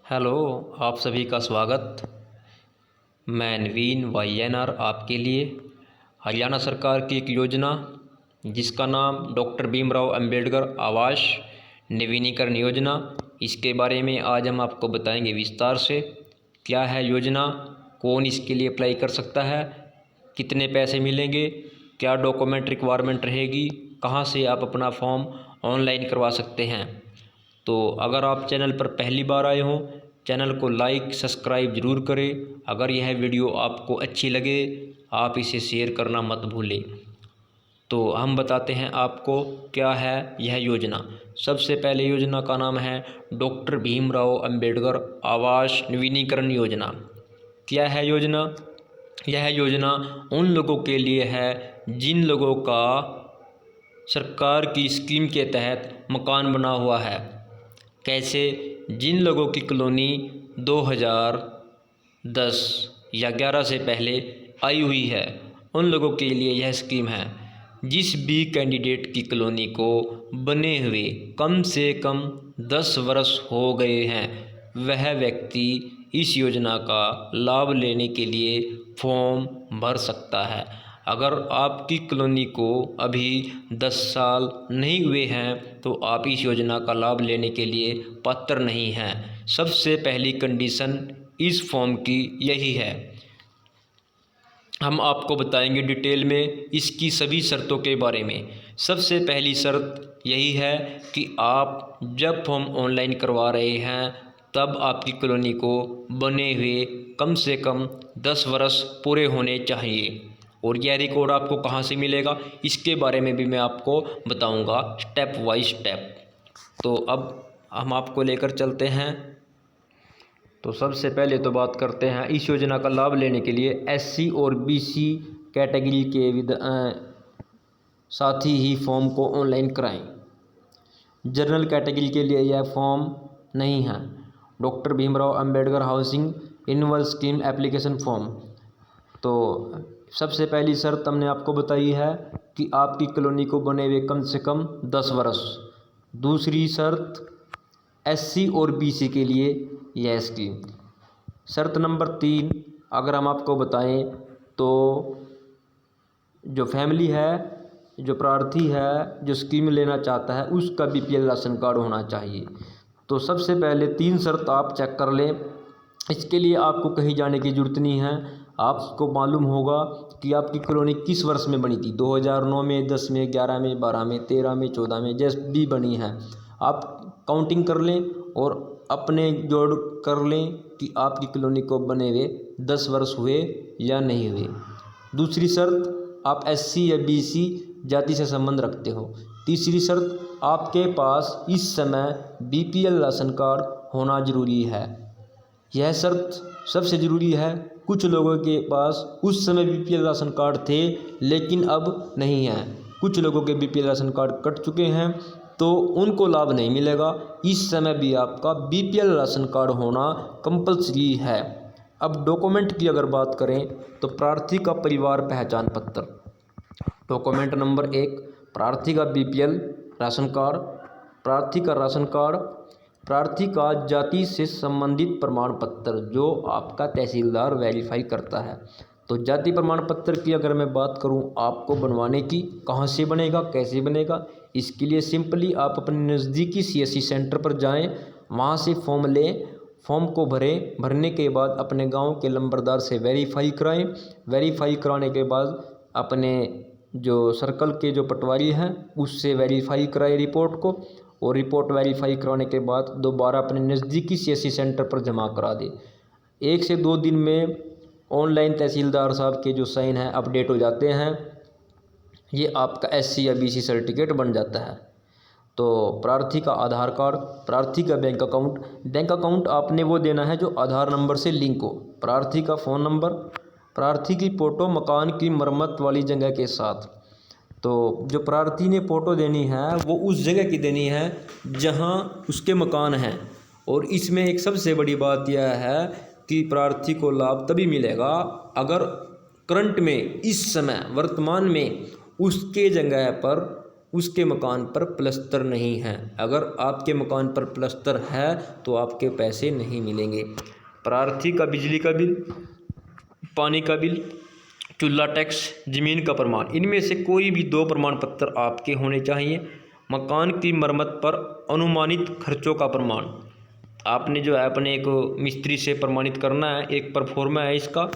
Hello, आप सभी का स्वागत। मैं नवीन YNR आपके लिए हरियाणा सरकार की एक योजना जिसका नाम डॉक्टर भीमराव अंबेडकर आवास नवीनीकरण योजना, इसके बारे में आज हम आपको बताएंगे विस्तार से। क्या है योजना, कौन इसके लिए अप्लाई कर सकता है, कितने पैसे मिलेंगे, क्या डॉक्यूमेंट रिक्वायरमेंट रहेगी, कहाँ से आप अपना फॉर्म ऑनलाइन करवा सकते हैं। तो अगर आप चैनल पर पहली बार आए हों, चैनल को लाइक सब्सक्राइब ज़रूर करें। अगर यह वीडियो आपको अच्छी लगे आप इसे शेयर करना मत भूलें। तो हम बताते हैं आपको क्या है यह योजना। सबसे पहले योजना का नाम है डॉक्टर भीमराव अंबेडकर आवास नवीनीकरण योजना। क्या है योजना? यह योजना उन लोगों के लिए है जिन लोगों का सरकार की स्कीम के तहत मकान बना हुआ है। कैसे? जिन लोगों की कॉलोनी 2010 या 11 से पहले आई हुई है, उन लोगों के लिए यह स्कीम है। जिस भी कैंडिडेट की कॉलोनी को बने हुए कम से कम 10 वर्ष हो गए हैं, वह व्यक्ति इस योजना का लाभ लेने के लिए फॉर्म भर सकता है। अगर आपकी कॉलोनी को अभी 10 साल नहीं हुए हैं तो आप इस योजना का लाभ लेने के लिए पात्र नहीं हैं। सबसे पहली कंडीशन इस फॉर्म की यही है। हम आपको बताएंगे डिटेल में इसकी सभी शर्तों के बारे में। सबसे पहली शर्त यही है कि आप जब फॉर्म ऑनलाइन करवा रहे हैं तब आपकी कॉलोनी को बने हुए कम से कम 10 वर्ष पूरे होने चाहिए। और यह रिकॉर्ड आपको कहाँ से मिलेगा, इसके बारे में भी मैं आपको बताऊंगा स्टेप बाय स्टेप। तो अब हम आपको लेकर चलते हैं। तो सबसे पहले तो बात करते हैं इस योजना का लाभ लेने के लिए SC और BC कैटेगरी के साथ ही फॉर्म को ऑनलाइन कराएं। जनरल कैटेगरी के लिए यह फॉर्म नहीं है। Doctor Bhimrao Ambedkar housing renewal scheme application form. तो सबसे पहली शर्त हमने आपको बताई है कि आपकी कॉलोनी को बने हुए कम से कम 10 वर्ष। दूसरी शर्त SC और BC के लिए यह स्कीम। शर्त नंबर 3 अगर हम आपको बताएं तो जो फैमिली है, जो प्रार्थी है, जो स्कीम लेना चाहता है, उसका BPL राशन कार्ड होना चाहिए। तो सबसे पहले 3 शर्त आप चेक कर लें। इसके लिए आपको कहीं जाने की ज़रूरत नहीं है। आपको मालूम होगा कि आपकी कॉलोनी किस वर्ष में बनी थी, 2009 में, 10 में, 11 में, 12 में, 13 में, 14 में, जैसे भी बनी है। आप काउंटिंग कर लें और अपने जोड़ कर लें कि आपकी कॉलोनी को बने हुए 10 वर्ष हुए या नहीं हुए। दूसरी शर्त आप SC या BC जाति से संबंध रखते हो। तीसरी शर्त आपके पास इस समय BPL राशन कार्ड होना जरूरी है। यह शर्त सबसे ज़रूरी है। कुछ लोगों के पास उस समय BPL राशन कार्ड थे लेकिन अब नहीं है। कुछ लोगों के BPL राशन कार्ड कट चुके हैं तो उनको लाभ नहीं मिलेगा। इस समय भी आपका BPL राशन कार्ड होना कंपल्सरी है। अब डॉक्यूमेंट की अगर बात करें तो प्रार्थी का परिवार पहचान पत्र। डॉक्यूमेंट नंबर 1 प्रार्थी का BPL राशन कार्ड, प्रार्थी का राशन कार्ड, प्रार्थी का जाति से संबंधित प्रमाण पत्र जो आपका तहसीलदार वेरीफाई करता है। तो जाति प्रमाण पत्र की अगर मैं बात करूं आपको बनवाने की, कहां से बनेगा, कैसे बनेगा, इसके लिए सिंपली आप अपने नज़दीकी CSC सेंटर पर जाएं, वहां से फॉर्म लें, फॉर्म को भरें। भरने के बाद अपने गांव के नंबरदार से वेरीफाई कराएं। वेरीफाई कराने के बाद अपने जो सर्कल के जो पटवारी हैं उससे वेरीफाई कराएं रिपोर्ट को, और रिपोर्ट वेरीफाई कराने के बाद दोबारा अपने नज़दीकी CSC सेंटर पर जमा करा दें। 1 से 2 दिन में ऑनलाइन तहसीलदार साहब के जो साइन हैं अपडेट हो जाते हैं। ये आपका SC या BC सर्टिफिकेट बन जाता है। तो प्रार्थी का आधार कार्ड, प्रार्थी का बैंक अकाउंट आपने वो देना है जो आधार नंबर से लिंक हो, प्रार्थी का फ़ोन नंबर, प्रार्थी की फ़ोटो मकान की मरम्मत वाली जगह के साथ। तो जो प्रार्थी ने फ़ोटो देनी है वो उस जगह की देनी है जहां उसके मकान हैं। और इसमें एक सबसे बड़ी बात यह है कि प्रार्थी को लाभ तभी मिलेगा अगर करंट में, इस समय वर्तमान में उसके जगह पर उसके मकान पर प्लस्तर नहीं है। अगर आपके मकान पर प्लस्तर है तो आपके पैसे नहीं मिलेंगे। प्रार्थी का बिजली का बिल, पानी का बिल, चूल्हा टैक्स, ज़मीन का प्रमाण, इनमें से कोई भी 2 प्रमाण पत्र आपके होने चाहिए। मकान की मरम्मत पर अनुमानित खर्चों का प्रमाण, आपने जो है अपने एक मिस्त्री से प्रमाणित करना है, एक परफॉर्मा है इसका,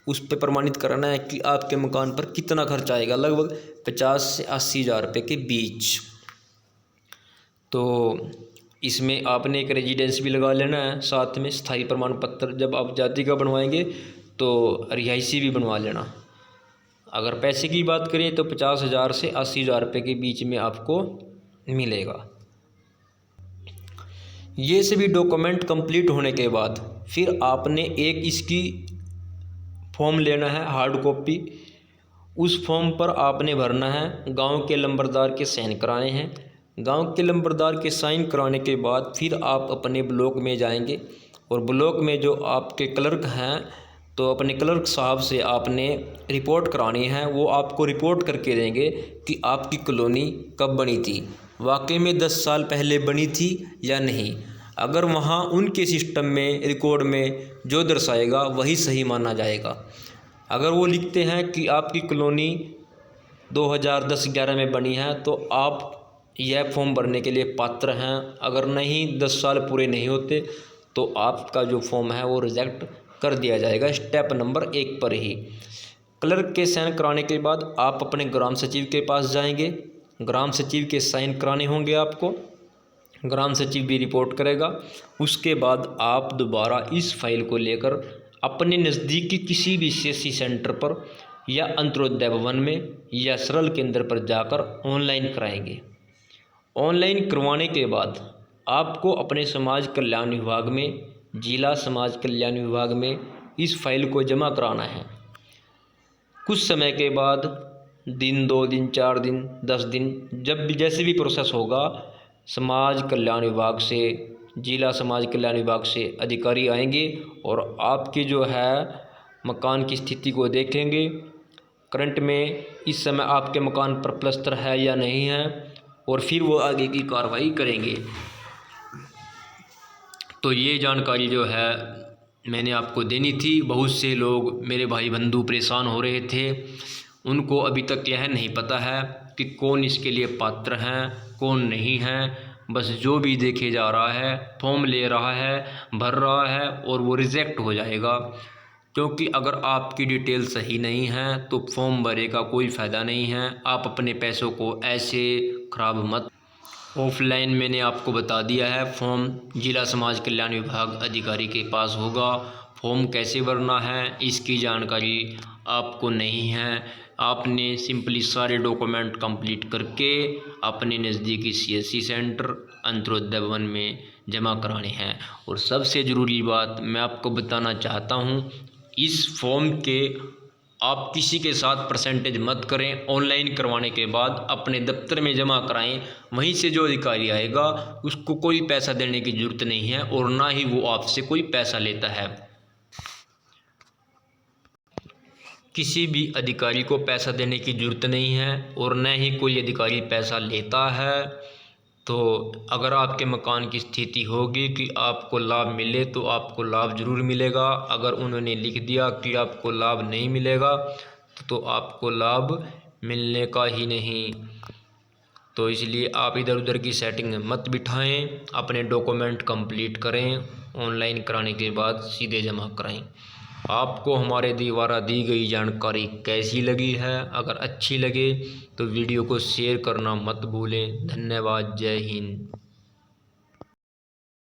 उस पर प्रमाणित करना है कि आपके मकान पर कितना खर्च आएगा, लगभग 50 से 80 हज़ार रुपये के बीच। तो इसमें आपने एक रेजिडेंस भी लगा लेना है, साथ में स्थायी प्रमाण पत्र जब आप जाति का बनवाएंगे तो रिहायशी भी बनवा लेना। अगर पैसे की बात करें तो 50 हज़ार से 80 हज़ार रुपये के बीच में आपको मिलेगा। ये सभी डॉक्यूमेंट कंप्लीट होने के बाद फिर आपने एक इसकी फॉर्म लेना है, हार्ड कॉपी। उस फॉर्म पर आपने भरना है, गांव के लंबरदार के साइन कराने हैं। गांव के लंबरदार के साइन कराने के बाद फिर आप अपने ब्लॉक में जाएंगे और ब्लॉक में जो आपके क्लर्क हैं तो अपने क्लर्क साहब से आपने रिपोर्ट करानी है। वो आपको रिपोर्ट करके देंगे कि आपकी कॉलोनी कब बनी थी, वाकई में 10 साल पहले बनी थी या नहीं। अगर वहाँ उनके सिस्टम में रिकॉर्ड में जो दर्शाएगा वही सही माना जाएगा। अगर वो लिखते हैं कि आपकी कॉलोनी 2010-11 में बनी है तो आप यह फॉर्म भरने के लिए पात्र हैं। अगर नहीं, 10 साल पूरे नहीं होते तो आपका जो फॉर्म है वो रिजेक्ट कर दिया जाएगा स्टेप नंबर 1 पर ही। क्लर्क के साइन कराने के बाद आप अपने ग्राम सचिव के पास जाएंगे। ग्राम सचिव के साइन कराने होंगे आपको, ग्राम सचिव भी रिपोर्ट करेगा। उसके बाद आप दोबारा इस फाइल को लेकर अपने नज़दीकी किसी भी सीएससी सेंटर पर या अंत्योदय भवन में या सरल केंद्र पर जाकर ऑनलाइन कराएंगे। ऑनलाइन करवाने के बाद आपको अपने समाज कल्याण विभाग में, जिला समाज कल्याण विभाग में इस फाइल को जमा कराना है। कुछ समय के बाद, दिन, 2 दिन, 4 दिन, 10 दिन, जब भी जैसे भी प्रोसेस होगा, समाज कल्याण विभाग से, जिला समाज कल्याण विभाग से अधिकारी आएंगे और आपके जो है मकान की स्थिति को देखेंगे। करंट में इस समय आपके मकान पर प्लस्तर है या नहीं है, और फिर वो आगे की कार्रवाई करेंगे। तो ये जानकारी जो है मैंने आपको देनी थी। बहुत से लोग, मेरे भाई बंधु परेशान हो रहे थे, उनको अभी तक यह नहीं पता है कि कौन इसके लिए पात्र हैं, कौन नहीं है। बस जो भी देखे जा रहा है, फॉर्म ले रहा है, भर रहा है और वो रिजेक्ट हो जाएगा। क्योंकि अगर आपकी डिटेल सही नहीं है तो फॉर्म भरे का कोई फ़ायदा नहीं है। आप अपने पैसों को ऐसे ख़राब मत। ऑफलाइन मैंने आपको बता दिया है, फॉर्म जिला समाज कल्याण विभाग अधिकारी के पास होगा। फॉर्म कैसे भरना है इसकी जानकारी आपको नहीं है। आपने सिंपली सारे डॉक्यूमेंट कंप्लीट करके अपने नज़दीकी सीएससी सेंटर, अंत्योदय भवन में जमा कराने हैं। और सबसे ज़रूरी बात मैं आपको बताना चाहता हूँ, इस फॉर्म के आप किसी के साथ परसेंटेज मत करें। ऑनलाइन करवाने के बाद अपने दफ्तर में जमा कराएं। वहीं से जो अधिकारी आएगा उसको कोई पैसा देने की ज़रूरत नहीं है और ना ही वो आपसे कोई पैसा लेता है। किसी भी अधिकारी को पैसा देने की ज़रूरत नहीं है और न ही कोई अधिकारी पैसा लेता है। तो अगर आपके मकान की स्थिति होगी कि आपको लाभ मिले तो आपको लाभ ज़रूर मिलेगा। अगर उन्होंने लिख दिया कि आपको लाभ नहीं मिलेगा तो आपको लाभ मिलने का ही नहीं। तो इसलिए आप इधर उधर की सेटिंग मत बिठाएं, अपने डॉक्यूमेंट कंप्लीट करें, ऑनलाइन कराने के बाद सीधे जमा कराएं। आपको हमारे द्वारा दी गई जानकारी कैसी लगी है? अगर अच्छी लगे तो वीडियो को शेयर करना मत भूलें। धन्यवाद। जय हिंद।